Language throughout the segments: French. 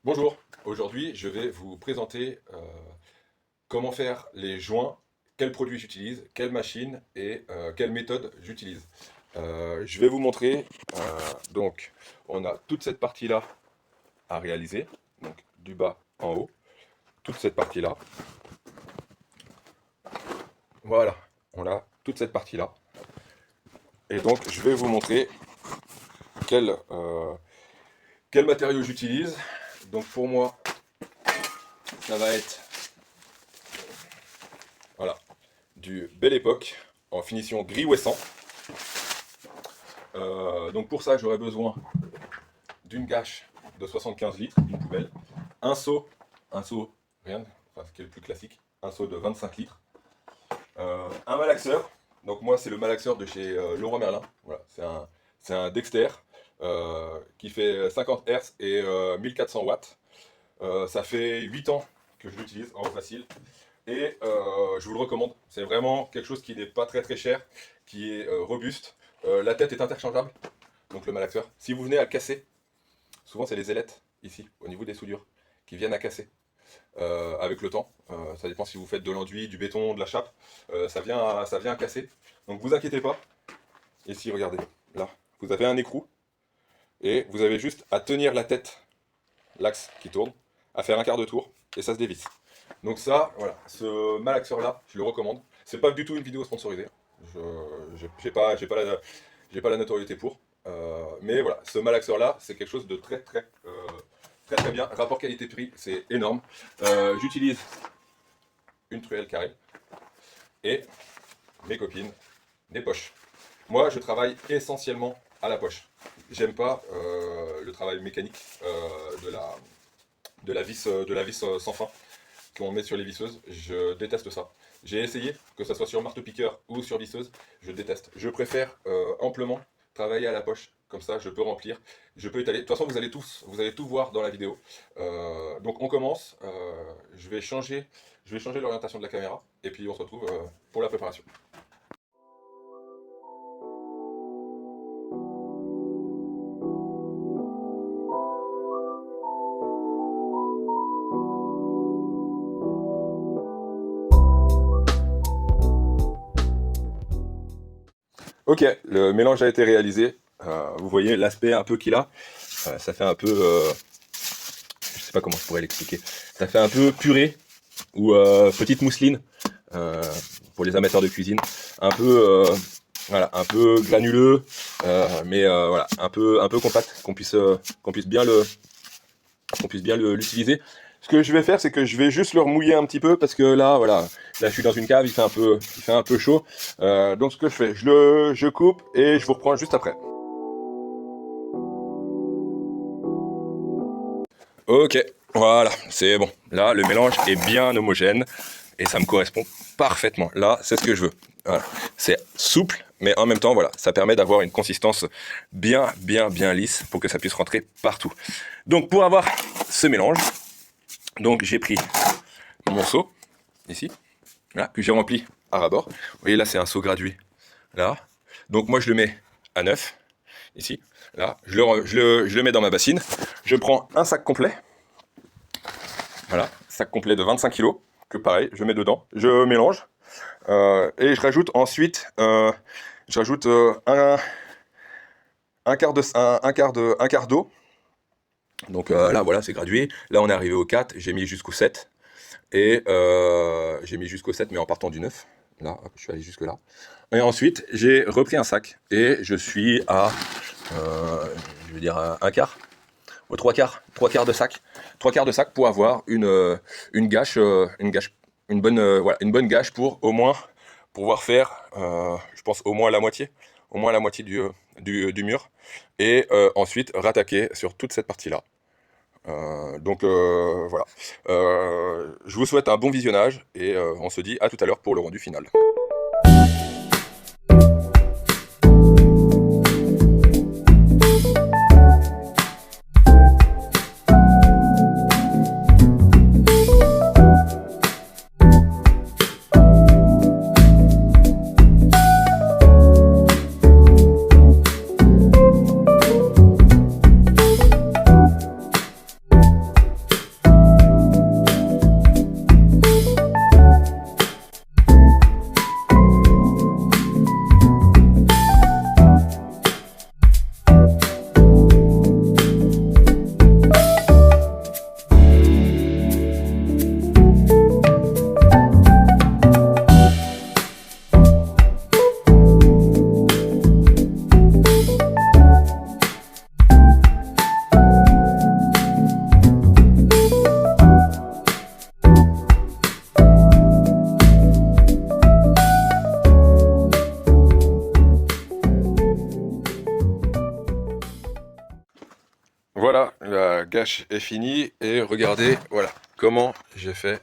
Bonjour, aujourd'hui je vais vous présenter comment faire les joints, quels produits j'utilise, quelle machine et quelle méthode j'utilise. Je vais vous montrer, donc on a toute cette partie-là à réaliser, donc du bas en haut, toute cette partie-là. Voilà, on a toute cette partie-là. Et donc je vais vous montrer quel, quel matériau j'utilise. Donc pour moi, ça va être voilà, du Belle Époque en finition gris ouessant. Donc pour ça, j'aurai besoin d'une gâche de 75 litres, une poubelle, un seau, rien, enfin ce qui est le plus classique, un seau de 25 litres, un malaxeur. Donc moi, c'est le malaxeur de chez Leroy Merlin. Voilà, c'est un Dexter qui fait 50 Hz et 1400 watts. Ça fait 8 ans que je l'utilise en facile. Et je vous le recommande. C'est vraiment quelque chose qui n'est pas très cher, qui est robuste. La tête est interchangeable, donc le malaxeur. Si vous venez à le casser, souvent c'est les ailettes, ici, au niveau des soudures, qui viennent à casser avec le temps. Ça dépend si vous faites de l'enduit, du béton, de la chape. Ça vient à casser. Donc vous inquiétez pas. Ici, regardez, là, vous avez un écrou. Et vous avez juste à tenir la tête, l'axe qui tourne, à faire un quart de tour, et ça se dévisse. Donc ça, voilà, ce malaxeur-là, je le recommande. C'est pas du tout une vidéo sponsorisée. J'ai pas la notoriété pour. Mais voilà, ce malaxeur-là, c'est quelque chose de très bien. Rapport qualité-prix, c'est énorme. J'utilise une truelle carrée et mes copines des poches. Moi, je travaille essentiellement à la poche. J'aime pas le travail mécanique de la vis sans fin qu'on met sur les visseuses. Je déteste ça. J'ai essayé, que ce soit sur marteau-piqueur ou sur visseuse, je déteste. Je préfère amplement travailler à la poche. Comme ça, je peux remplir, je peux étaler. De toute façon, vous allez tout voir dans la vidéo. Donc, on commence. Je vais changer l'orientation de la caméra et puis on se retrouve pour la préparation. Ok, le mélange a été réalisé. Vous voyez l'aspect un peu qu'il a. Ça fait un peu, je sais pas comment je pourrais l'expliquer. Ça fait un peu purée ou petite mousseline pour les amateurs de cuisine. Un peu, voilà, un peu granuleux, mais voilà, un peu compact, qu'on puisse bien l'utiliser. Ce que je vais faire, c'est que je vais juste le remouiller un petit peu parce que là, voilà, là je suis dans une cave, il fait un peu chaud. Donc ce que je fais, je coupe et je vous reprends juste après. Ok, voilà, c'est bon. Là, le mélange est bien homogène et ça me correspond parfaitement. Là, c'est ce que je veux. Voilà. C'est souple, mais en même temps, voilà, ça permet d'avoir une consistance bien lisse pour que ça puisse rentrer partout. Donc, pour avoir ce mélange, donc j'ai pris mon seau, ici, là, que j'ai rempli à ras-bord. Vous voyez, là, c'est un seau gradué. Là. Donc, moi, je le mets à neuf, ici. Là, je le mets dans ma bassine. Je prends un sac complet. Voilà, sac complet de 25 kg, que pareil, je mets dedans. Je mélange. Et je rajoute ensuite, un quart d'eau. Donc là, voilà, c'est gradué. Là, on est arrivé au 4, j'ai mis jusqu'au 7. Et j'ai mis jusqu'au 7, mais en partant du 9. Là, hop, je suis allé jusque là. Et ensuite, j'ai repris un sac. Et je suis à, je vais dire, un quart. Trois quarts de sac. Trois quarts de sac pour avoir une gâche, une bonne gâche pour au moins pouvoir faire, je pense, au moins la moitié du mur. Et ensuite, rattaquer sur toute cette partie-là. Donc voilà. Je vous souhaite un bon visionnage et on se dit à tout à l'heure pour le rendu final. réglage est fini et regardez, voilà comment j'ai fait.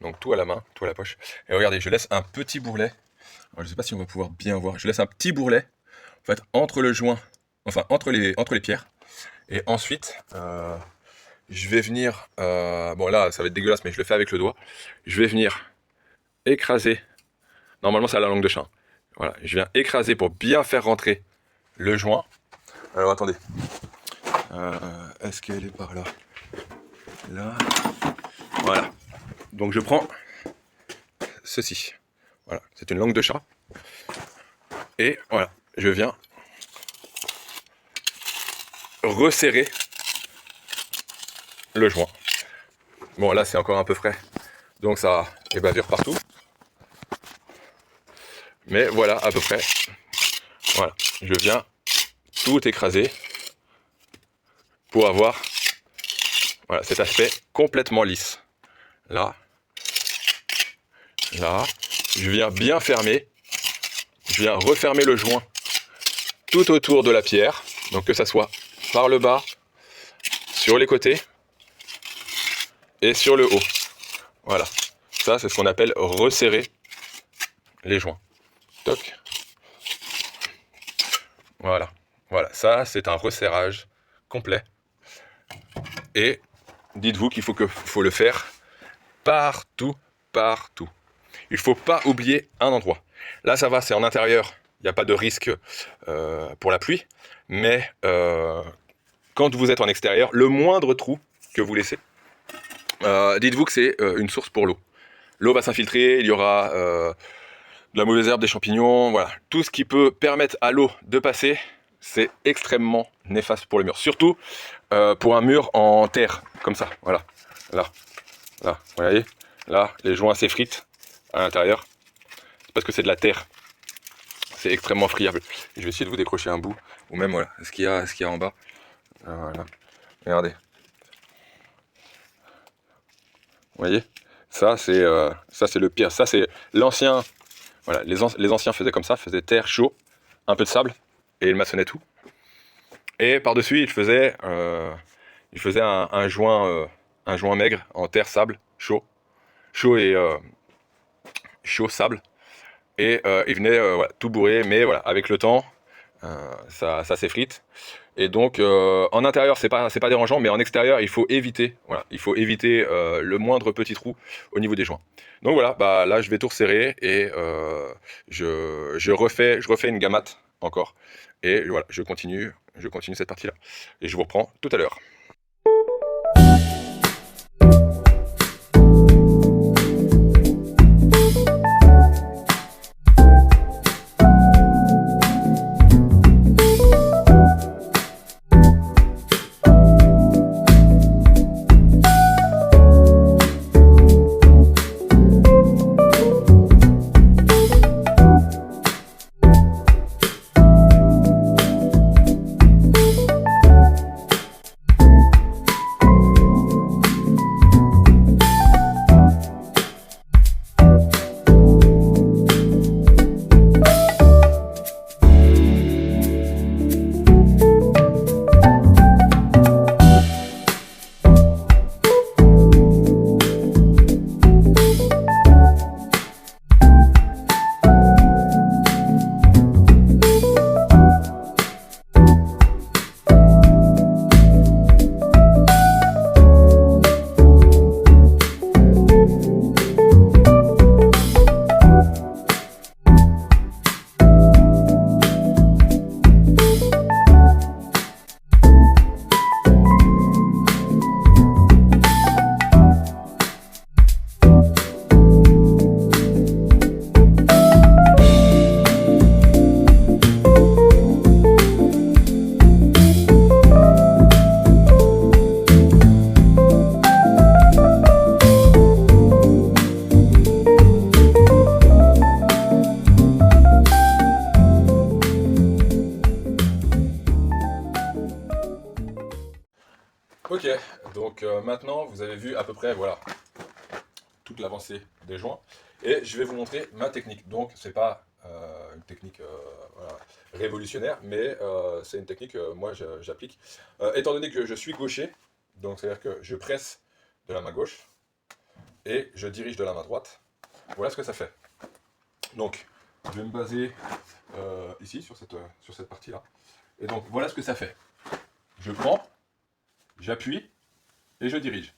Donc tout à la main, tout à la poche. Et regardez, je laisse un petit bourrelet. Alors, je ne sais pas si on va pouvoir bien voir. Je laisse un petit bourrelet en fait entre le joint, enfin entre les pierres. Et ensuite, je vais venir, bon là ça va être dégueulasse, mais je le fais avec le doigt. Je vais venir écraser. Normalement c'est à la langue de chat. Voilà, je viens écraser pour bien faire rentrer le joint. Alors attendez. Est-ce qu'elle est par là? Là. Voilà. Donc je prends ceci. Voilà, c'est une langue de chat. Et voilà, je viens resserrer le joint. Bon là c'est encore un peu frais, donc ça évapore partout. Mais voilà à peu près. Voilà, je viens tout écraser pour avoir voilà, cet aspect complètement lisse. Là, là, je viens bien fermer. Je viens refermer le joint tout autour de la pierre. Donc que ça soit par le bas, sur les côtés et sur le haut. Voilà. Ça, c'est ce qu'on appelle resserrer les joints. Toc. Voilà. Voilà. Ça, c'est un resserrage complet. Et dites-vous qu'il faut le faire partout, partout. Il ne faut pas oublier un endroit. Là, ça va, c'est en intérieur. Il n'y a pas de risque pour la pluie. Mais quand vous êtes en extérieur, le moindre trou que vous laissez, dites-vous que c'est une source pour l'eau. L'eau va s'infiltrer, il y aura de la mauvaise herbe, des champignons, voilà. Tout ce qui peut permettre à l'eau de passer, c'est extrêmement néfaste pour le mur. Surtout pour un mur en terre, comme ça, voilà. Là, là, vous voyez, là, les joints s'effritent à l'intérieur. C'est parce que c'est de la terre. C'est extrêmement friable. Je vais essayer de vous décrocher un bout, ou même, voilà, ce qu'il y a en bas. Voilà, regardez. Vous voyez, ça c'est le pire. Ça c'est l'ancien. Voilà, les anciens faisaient comme ça, faisaient terre, chaud, un peu de sable, et ils maçonnaient tout. Et par-dessus, ils faisaient un joint maigre en terre, sable, chaud et chaud, sable. Et ils venaient voilà, tout bourrer, mais voilà, avec le temps, ça s'effrite. Et donc en intérieur c'est pas dérangeant, mais en extérieur il faut éviter, voilà, le moindre petit trou au niveau des joints. Donc voilà, bah là je vais tout resserrer et je refais une gamate encore. Et voilà, je continue cette partie-là. Et je vous reprends tout à l'heure. Ok, donc maintenant vous avez vu à peu près voilà toute l'avancée des joints et je vais vous montrer ma technique. Donc c'est pas une technique voilà, révolutionnaire, mais c'est une technique que moi j'applique. Étant donné que je suis gaucher, Donc c'est-à-dire que je presse de la main gauche et je dirige de la main droite. Voilà ce que ça fait. Donc je vais me baser ici sur cette partie-là. Et donc voilà ce que ça fait. Je prends, j'appuie et je dirige.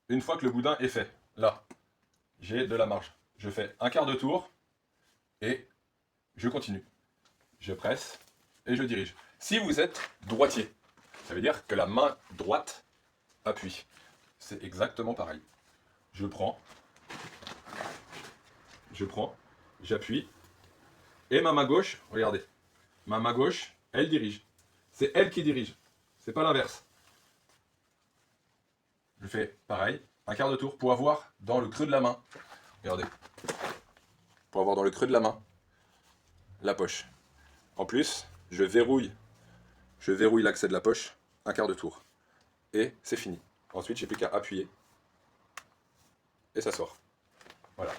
Une fois que le boudin est fait, là, j'ai de la marge. Je fais un quart de tour et je continue. Je presse et je dirige. Si vous êtes droitier, ça veut dire que la main droite appuie. C'est exactement pareil. Je prends, j'appuie, et ma main gauche, regardez, ma main gauche, elle dirige. C'est elle qui dirige, c'est pas l'inverse. Je fais pareil, un quart de tour pour avoir dans le creux de la main, regardez, pour avoir dans le creux de la main la poche. En plus, je verrouille l'accès de la poche, un quart de tour. Et c'est fini. Ensuite, j'ai plus qu'à appuyer. Et ça sort. Voilà.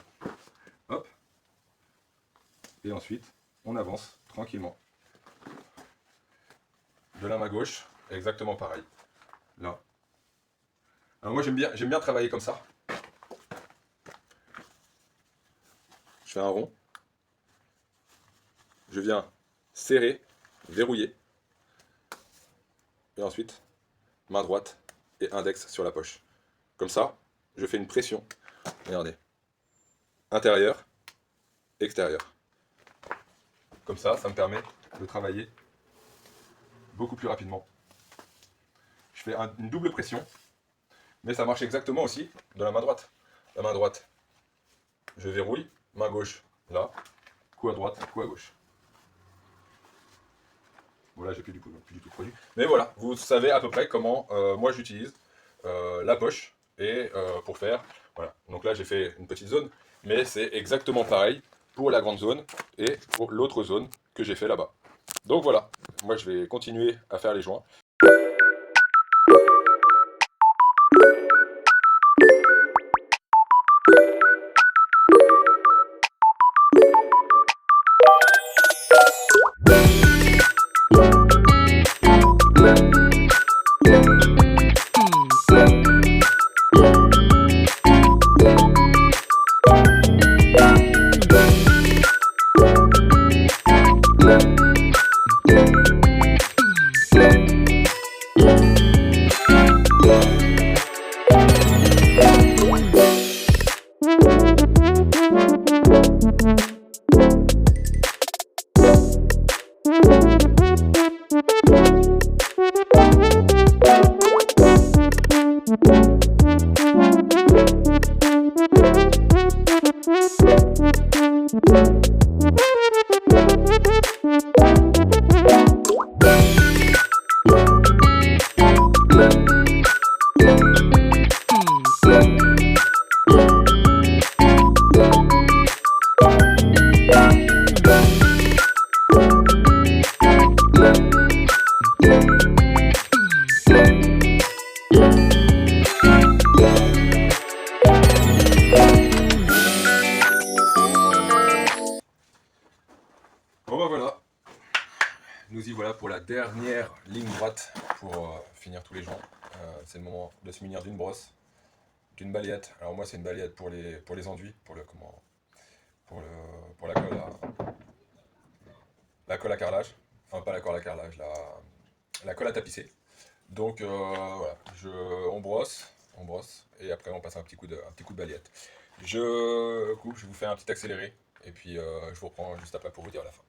Hop. Et ensuite, on avance tranquillement. De la main gauche, exactement pareil. Là. Alors moi, j'aime bien travailler comme ça. Je fais un rond. Je viens serrer, verrouiller. Et ensuite, main droite et index sur la poche. Comme ça, je fais une pression. Regardez. Intérieur, extérieur. Comme ça me permet de travailler beaucoup plus rapidement. Je fais une double pression, mais ça marche exactement aussi de la main droite. La main droite, je verrouille, main gauche, là, coup à droite, coup à gauche. Voilà, j'ai plus du tout produit. Mais voilà, vous savez à peu près comment moi j'utilise la poche et pour faire. Voilà. Donc là j'ai fait une petite zone, mais c'est exactement pareil pour la grande zone et pour l'autre zone que j'ai fait là-bas. Donc voilà, moi je vais continuer à faire les joints. Bon ben voilà, nous y voilà pour la dernière ligne droite pour finir tous les joints. C'est le moment de se munir d'une brosse, d'une balayette. Alors moi c'est une balayette pour les enduits, pour la colle à carrelage, enfin pas la colle à carrelage, la colle à tapisser. Donc voilà, on brosse et après on passe un petit coup de balayette. Je coupe, je vous fais un petit accéléré et puis je vous reprends juste après pour vous dire la fin.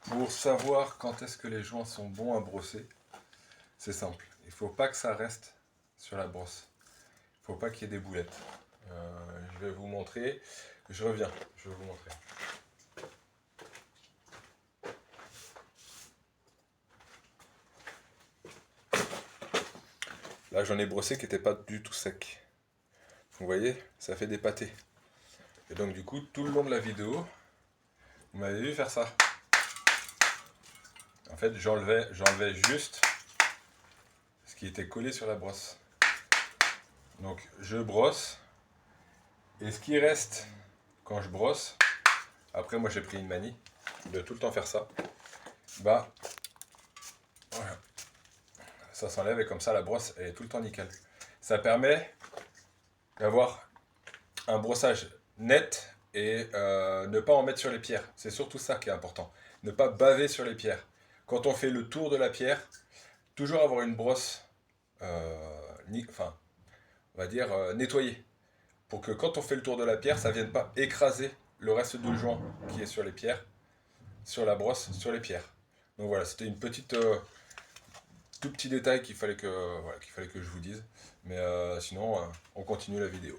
Pour savoir quand est-ce que les joints sont bons à brosser, c'est simple. Il ne faut pas que ça reste sur la brosse. Il ne faut pas qu'il y ait des boulettes. Je vais vous montrer. Je reviens, je vais vous montrer. Là, j'en ai brossé qui n'était pas du tout sec. Vous voyez, ça fait des pâtés. Et donc, du coup, tout le long de la vidéo, vous m'avez vu faire ça. En fait, j'enlevais juste ce qui était collé sur la brosse. Donc, je brosse. Et ce qui reste quand je brosse, après, moi, j'ai pris une manie de tout le temps faire ça. Bah, voilà. Ça s'enlève et comme ça, la brosse, elle est tout le temps nickel. Ça permet d'avoir un brossage net et ne pas en mettre sur les pierres. C'est surtout ça qui est important. Ne pas baver sur les pierres. Quand on fait le tour de la pierre, toujours avoir une brosse, on va dire nettoyée. Pour que quand on fait le tour de la pierre, ça ne vienne pas écraser le reste du joint qui est sur les pierres, sur la brosse, sur les pierres. Donc voilà, c'était une petite, tout petit détail qu'il fallait que je vous dise. Mais sinon, on continue la vidéo.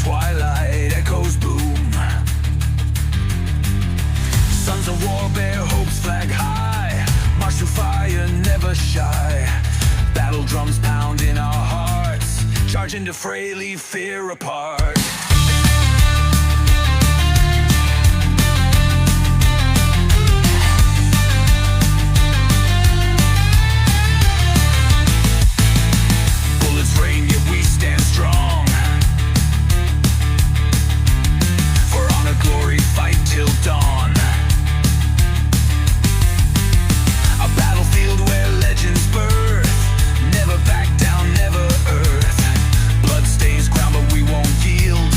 Twilight echoes boom. Sons of war bear hopes flag high. March through fire, never shy. Battle drums pound in our hearts. Charge into fray, leave fear apart. Bullets rain, yet we stand strong. Glory, fight till dawn. A battlefield where legends birth. Never back down, never earth. Blood stains ground, but we won't yield.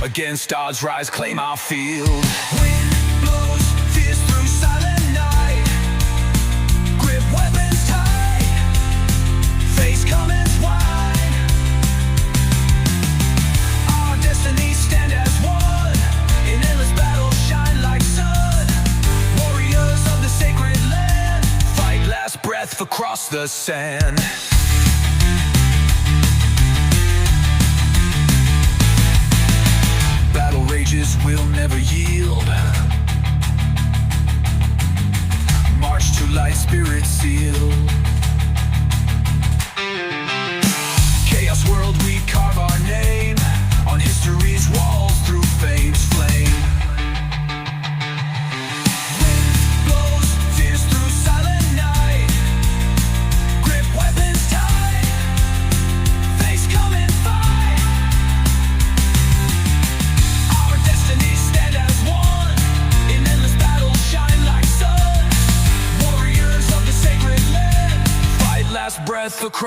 Against odds, rise, claim our field. Wind blows, fierce through silent night. Grip weapons tight. Face comments wide. Our destinies stand as one. In endless battle shine like sun. Warriors of the sacred land. Fight last breath across the sand.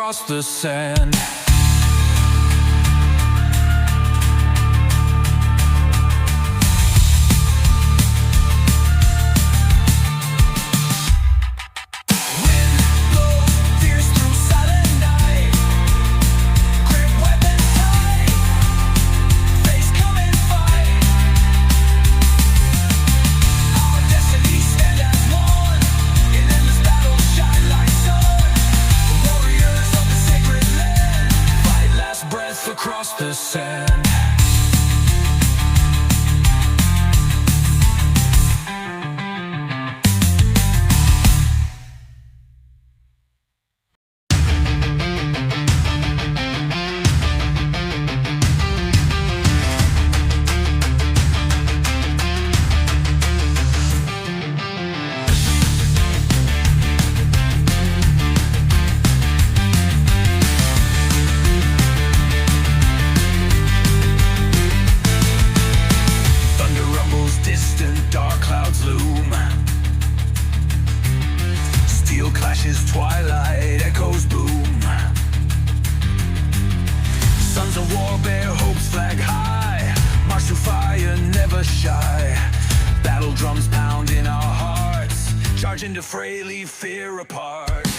across the sand. Across the sand. Twilight echoes boom. Sons of war bear hopes flag high. March through fire, never shy. Battle drums pound in our hearts. Charge into fray, leave fear apart.